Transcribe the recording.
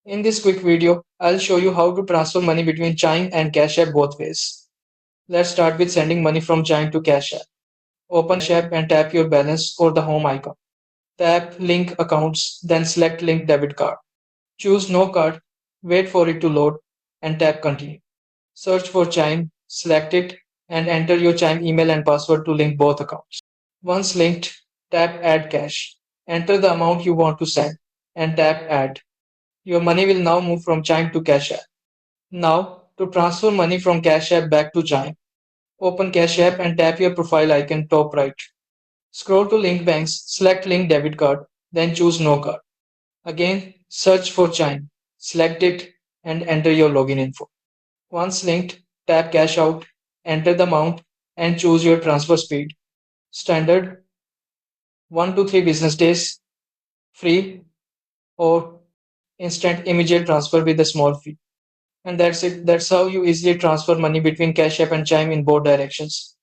In this quick video, I'll show you how to transfer money between Chime and Cash App both ways. Let's start with sending money from Chime to Cash App. Open Cash App and tap your balance or the home icon. Tap Link Accounts, then select Link Debit Card. Choose No Card, wait for it to load, and tap Continue. Search for Chime, select it, and enter your Chime email and password to link both accounts. Once linked, tap Add Cash. Enter the amount you want to send, and tap Add. Your money will now move from Chime to Cash App. Now, to transfer money from Cash App back to Chime, open Cash App and tap your profile icon top right. Scroll to Link Banks, select Link Debit Card, then choose No Card. Again, search for Chime, select it, and enter your login info. Once linked, tap Cash Out, enter the amount, and choose your transfer speed. Standard, 1 to 3 business days, free, or instant immediate transfer with a small fee. And that's it. That's how you easily transfer money between Cash App and Chime in both directions.